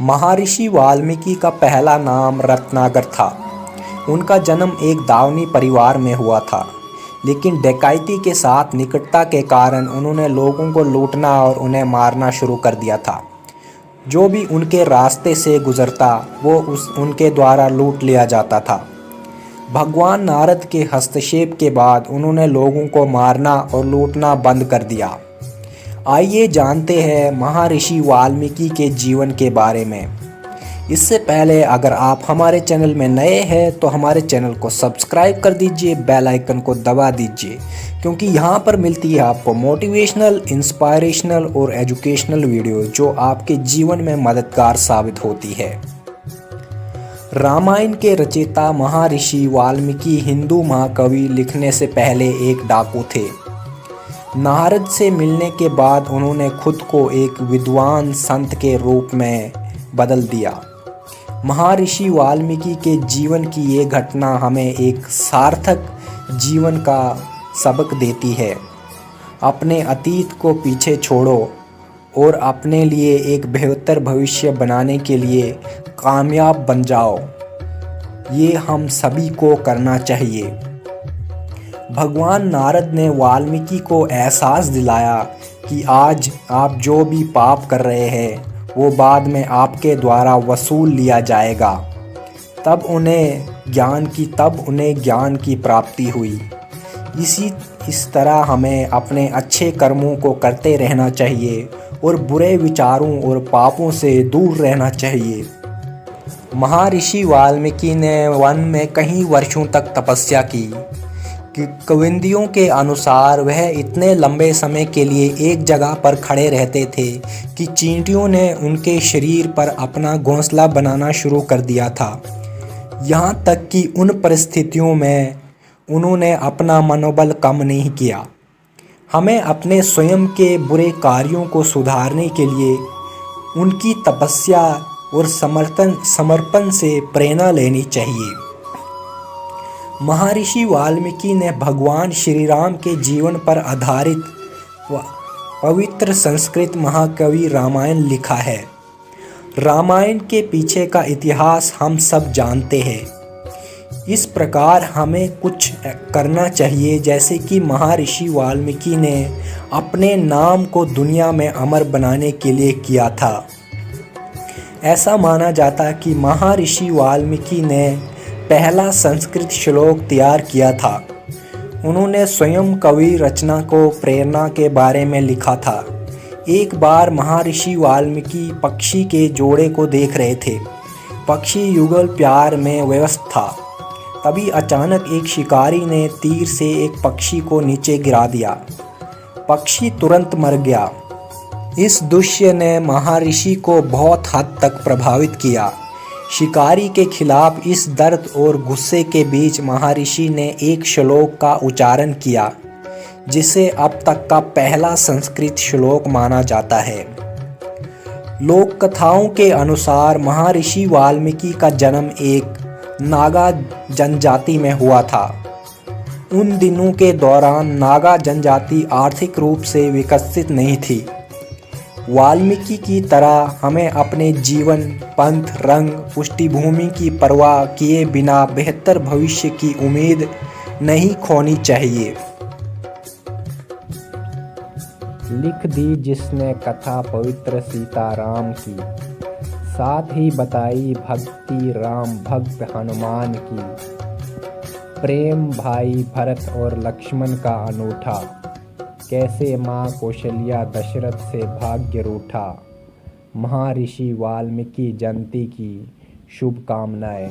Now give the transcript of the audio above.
महर्षि वाल्मीकि का पहला नाम रत्नाकर था। उनका जन्म एक दावनी परिवार में हुआ था, लेकिन डकैती के साथ निकटता के कारण उन्होंने लोगों को लूटना और उन्हें मारना शुरू कर दिया था। जो भी उनके रास्ते से गुजरता वो उनके द्वारा लूट लिया जाता था। भगवान नारद के हस्तक्षेप के बाद उन्होंने लोगों को मारना और लूटना बंद कर दिया। आइए जानते हैं महर्षि वाल्मीकि के जीवन के बारे में। इससे पहले अगर आप हमारे चैनल में नए हैं तो हमारे चैनल को सब्सक्राइब कर दीजिए, बेल आइकन को दबा दीजिए, क्योंकि यहाँ पर मिलती है आपको मोटिवेशनल, इंस्पायरेशनल और एजुकेशनल वीडियो जो आपके जीवन में मददगार साबित होती है। रामायण के रचयिता महर्षि वाल्मीकि हिंदू महाकाव्य लिखने से पहले एक डाकू थे। नारद से मिलने के बाद उन्होंने खुद को एक विद्वान संत के रूप में बदल दिया। महर्षि वाल्मीकि के जीवन की ये घटना हमें एक सार्थक जीवन का सबक देती है। अपने अतीत को पीछे छोड़ो और अपने लिए एक बेहतर भविष्य बनाने के लिए कामयाब बन जाओ। ये हम सभी को करना चाहिए। भगवान नारद ने वाल्मीकि को एहसास दिलाया कि आज आप जो भी पाप कर रहे हैं वो बाद में आपके द्वारा वसूल लिया जाएगा। तब उन्हें ज्ञान की प्राप्ति हुई। इस तरह हमें अपने अच्छे कर्मों को करते रहना चाहिए और बुरे विचारों और पापों से दूर रहना चाहिए। महर्षि वाल्मीकि ने वन में कई वर्षों तक तपस्या की। कविंदियों के अनुसार वह इतने लंबे समय के लिए एक जगह पर खड़े रहते थे कि चींटियों ने उनके शरीर पर अपना घोंसला बनाना शुरू कर दिया था। यहाँ तक कि उन परिस्थितियों में उन्होंने अपना मनोबल कम नहीं किया। हमें अपने स्वयं के बुरे कार्यों को सुधारने के लिए उनकी तपस्या और समर्पण से प्रेरणा लेनी चाहिए। महर्षि वाल्मीकि ने भगवान श्री राम के जीवन पर आधारित पवित्र संस्कृत महाकाव्य रामायण लिखा है। रामायण के पीछे का इतिहास हम सब जानते हैं। इस प्रकार हमें कुछ करना चाहिए, जैसे कि महर्षि वाल्मीकि ने अपने नाम को दुनिया में अमर बनाने के लिए किया था। ऐसा माना जाता कि महर्षि वाल्मीकि ने पहला संस्कृत श्लोक तैयार किया था। उन्होंने स्वयं कवि रचना को प्रेरणा के बारे में लिखा था। एक बार महर्षि वाल्मीकि पक्षी के जोड़े को देख रहे थे। पक्षी युगल प्यार में व्यस्त था। तभी अचानक एक शिकारी ने तीर से एक पक्षी को नीचे गिरा दिया। पक्षी तुरंत मर गया। इस दृश्य ने महर्षि को बहुत हद तक प्रभावित किया। शिकारी के खिलाफ इस दर्द और गुस्से के बीच महर्षि ने एक श्लोक का उच्चारण किया, जिसे अब तक का पहला संस्कृत श्लोक माना जाता है। लोक कथाओं के अनुसार महर्षि वाल्मीकि का जन्म एक नागा जनजाति में हुआ था। उन दिनों के दौरान नागा जनजाति आर्थिक रूप से विकसित नहीं थी। वाल्मीकि की तरह हमें अपने जीवन, पंथ, रंग, पृष्ठभूमि की परवाह किए बिना बेहतर भविष्य की उम्मीद नहीं खोनी चाहिए। लिख दी जिसने कथा पवित्र सीताराम की, साथ ही बताई भक्ति राम भक्त हनुमान की। प्रेम भाई भरत और लक्ष्मण का अनूठा, कैसे माँ कौशल्या दशरथ से भाग्य रूठा। महर्षि वाल्मीकि जयंती की शुभकामनाएं।